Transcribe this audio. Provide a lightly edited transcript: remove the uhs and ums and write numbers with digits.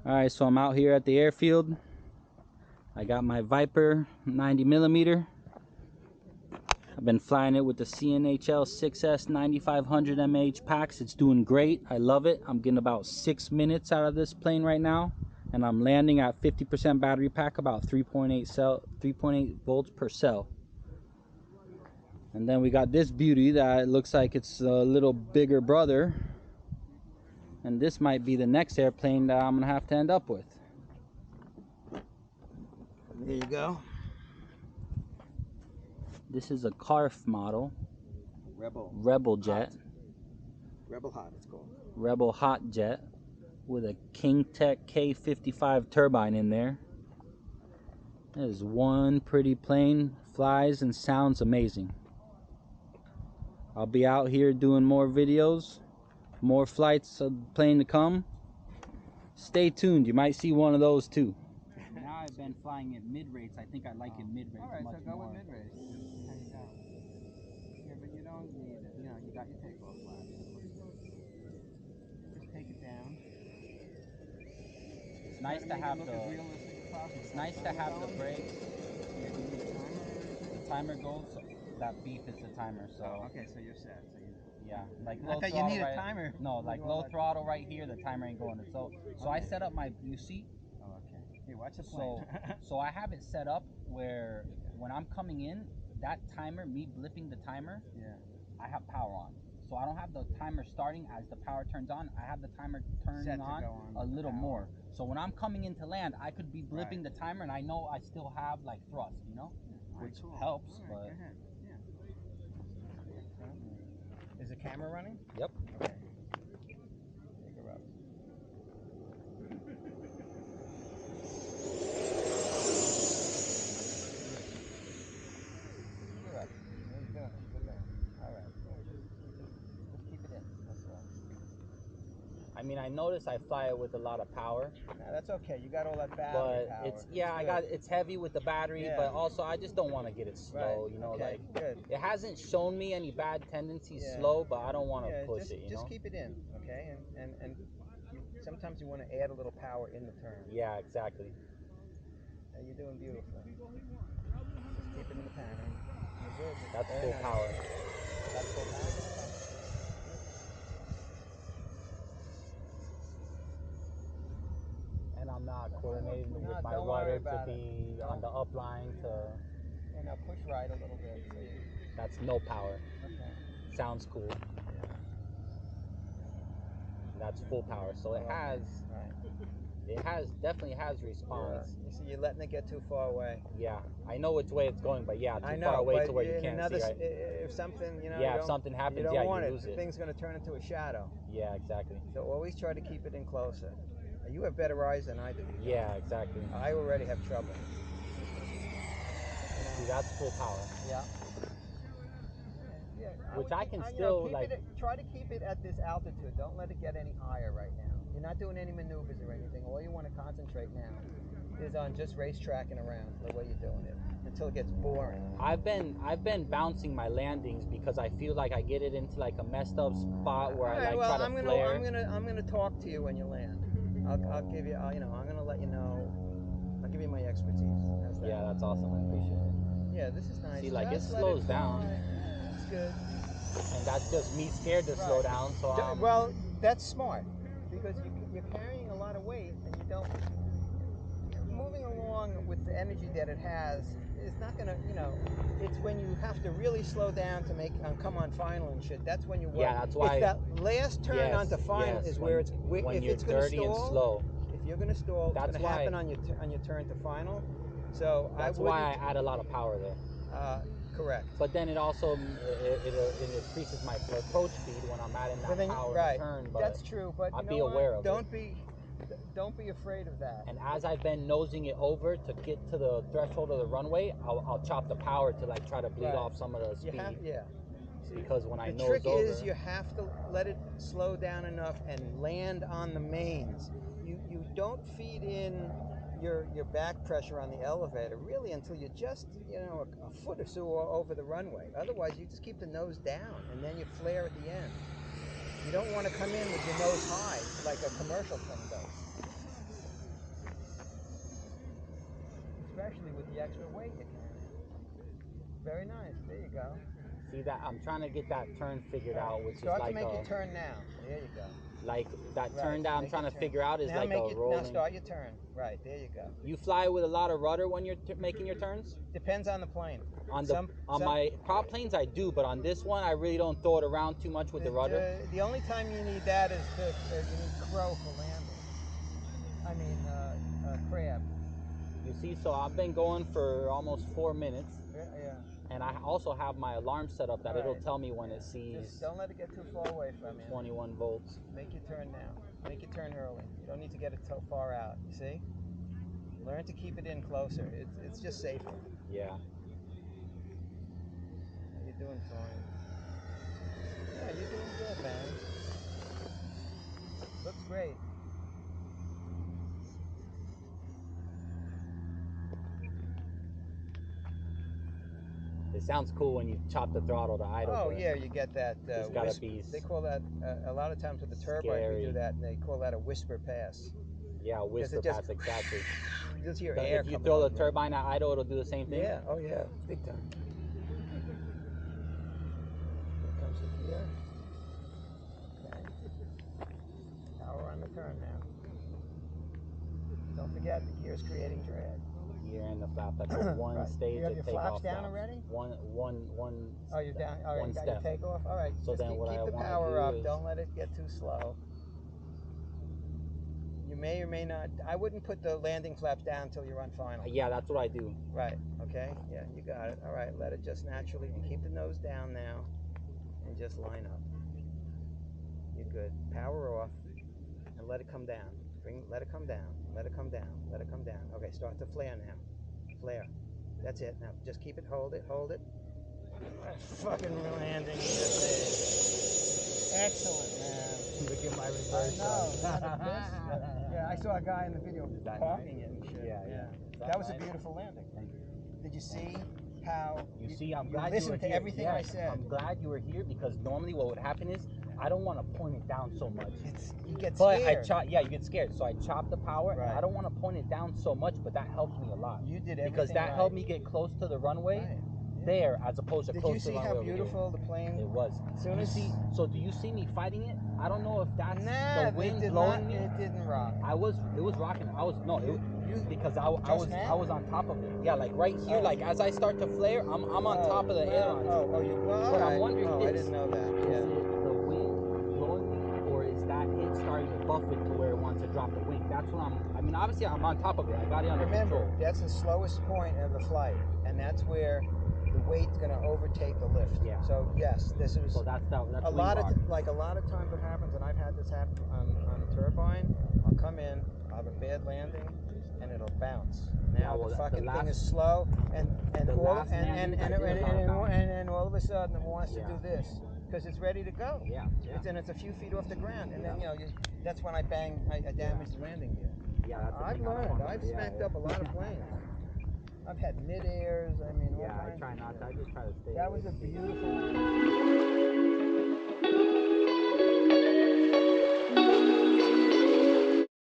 Alright, so I'm out here at the airfield. I got my Viper 90mm. I've been flying it with the CNHL 6S 9500 mAh packs. It's doing great. I love it. I'm getting about 6 minutes out of this plane right now, and I'm landing at 50% battery pack, about 3.8 volts per cell. And then we got this beauty that looks like it's a little bigger brother, and this might be the next airplane that I'm gonna have to end up with. There you go. This is a CARF model. Rebel jet. Hot. Rebel Hot, it's called. Rebel Hot jet with a KingTech K55 turbine in there. That is one pretty plane. Flies and sounds amazing. I'll be out here doing more videos, more flights of the plane to come. Stay tuned. You might see one of those too. Now I've been flying at mid rates. I think I like it mid rates. Alright, much so go more. with mid race. How you go? Yeah, but you don't need it. You know, you got your takeoff flaps. Just take it down. It's nice to have the. It's nice to have the brakes. The timer goes. That beep is the timer. So. Oh, okay, so you're set. So you. Yeah, like I low thought you throttle need right, a timer. No, like low throttle right here. The timer ain't going. So I set up my. You see. Oh, okay. Hey, watch the plane. So I have it set up where when I'm coming in, that timer, me blipping the timer. Yeah. I have power on. So I don't have the timer starting as the power turns on. I have the timer turning on a little more. So when I'm coming into land, I could be blipping the timer, and I know I still have like thrust, you know, which helps. Right, but go ahead. Yeah. Is the camera running? Yep. Okay. Take her up. I mean, I notice I fly it with a lot of power. No, that's okay. You got all that battery power. It's it's heavy with the battery, but also I just don't want to get it slow. You know, okay, like good. It hasn't shown me any bad tendencies slow, but I don't want to push it. You know, just keep it in, okay? And sometimes you want to add a little power in the turn. Yeah, exactly. You're doing beautiful. Just keep it in the pattern. You're good. That's full power. That's full power. And I'm not coordinating with my rudder to be on the upline to. And now push right a little bit. So that's no power. Okay. Sounds cool. Yeah. That's full power. So it has. It definitely has response. Yeah. You see, you're letting it get too far away. Yeah, I know which way it's going, but yeah, too far away to where you can't see. Right? If something, you know, if something happens, you don't want you lose it. The thing's going to turn into a shadow. Yeah, exactly. So always try to keep it in closer. You have better eyes than I do. Yeah, exactly. I already have trouble. See, that's full power. Yeah. Which I can still try to keep it at this altitude. Don't let it get any higher right now. You're not doing any maneuvers or anything. All you want to concentrate now is on just racetracking around the way you're doing it until it gets boring. I've been bouncing my landings because I feel like I get it into like a messed up spot where I try to flare. I'm gonna talk to you when you land. I'll give you. I'm gonna let you know. I'll give you my expertise. Yeah, that's awesome. I appreciate it. Yeah, this is nice. See, like it slows down. That's good. And that's just me scared to slow down. So well, that's smart because you're carrying a lot of weight and you don't. Moving along with the energy that it has is not gonna. It's when you have to really slow down to make come on final and shit. That's when you work. Yeah, that's why. It's that last turn onto final is where it's when if you're it's gonna dirty stall, and slow. If you're gonna stall, it's gonna happen on your turn to final. So that's why I add a lot of power there. Correct. But then it also it increases my approach speed when I'm adding that power turn. But that's true. But I'll be aware of it. Don't be afraid of that. And as I've been nosing it over to get to the threshold of the runway, I'll chop the power to like try to bleed off some of the speed. Because when I nose over, the trick is you have to let it slow down enough and land on the mains. You don't feed in your back pressure on the elevator really until you're just a foot or so over the runway. Otherwise, you just keep the nose down and then you flare at the end. You don't want to come in with your nose high like a commercial plane does. especially with the extra weight you can. Very nice. There you go. See that? I'm trying to get that turn figured out, which Start is like to make a, your turn now. There you go. like that Right, turn that I'm make trying your to turn. figure out is Now like make a it, rolling. Now start your turn. Right, there you go. You fly with a lot of rudder when you're making your turns? Depends on the plane. On my prop planes I do, but on this one I really don't throw it around too much with the rudder. The only time you need that is you need crow for landing. I mean crab. You see, so I've been going for almost 4 minutes. Yeah. And I also have my alarm set up that it'll Right. tell me when it sees. Just don't let it get too far away from you. 21 volts. Make your turn now. Make your turn early. You don't need to get it so far out. You see? Learn to keep it in closer. It's just safer. Yeah. You're doing fine. Yeah, you're doing good, man. Looks great. It sounds cool when you chop the throttle to idle. Oh yeah, you get that. It's gotta be. They call that a lot of times with the turbines we do that, and they call that a whisper pass. Yeah, whisper pass, exactly. Just your air. If you throw the turbine at idle, it'll do the same thing. Yeah. Oh yeah. Big time. Here comes the gear. Okay. Power on the turn now. Don't forget the gear's creating drag. Gear and the flap. That's one right. stage You have of your takeoff. flaps down already? One. Oh, you're down. All right, you got your takeoff. All right. So just then keep what I the want power to do up. is Don't let it get too slow. You may or may not. I wouldn't put the landing flaps down until you run final. Yeah, that's what I do. Right. Okay. Yeah, you got it. All right. Let it just naturally. And keep the nose down now, and just line up. You're good. Power off, and let it come down. Let it come down. Let it come down. Let it come down. Okay. Start to flare now. Flare. That's it. Now just keep it. Hold it. Hold it. Fucking landing. Excellent, man. Look at my reverse. Yeah, I saw a guy in the video honking it and shit. Yeah. That was a beautiful landing. Thank you. Did you see how? You see, I'm glad you listened were to here. everything I said. I'm glad you were here because normally what would happen is I don't want to point it down so much. You get but scared. you get scared. So I chopped the power. Right. And I don't want to point it down so much, but that helped me a lot. You did everything because that right. helped me get close to the runway. Right. There as opposed to Did close you to the see runway. how beautiful the plane? It was. Soon as So do you see me fighting it? I don't know if that's the wind it blowing me. It didn't rock. It was rocking. Because I was on top of it. Yeah, like right here, like as I start to flare, I'm on top of the ailerons. But I'm wondering I didn't know that. Is it the wind blowing me, or is that it starting to buff it to where it wants to drop the wing? That's what obviously I'm on top of it. I got it under control. That's the slowest point of the flight, and that's where the weight's going to overtake the lift. Yeah. So yes, this is. So that's a lot of times what happens, and I've had this happen on a turbine. I'll come in, I'll have a bad landing, and it'll bounce. Now the fucking thing is slow, and all of a sudden it wants to do this because it's ready to go. Yeah. It's a few feet off the ground, and then that's when I damage the landing gear. Yeah, that's I've learned. I've smacked up a lot of planes. I've had mid-airs. I mean, I try not to. I just try to stay. That was a beautiful.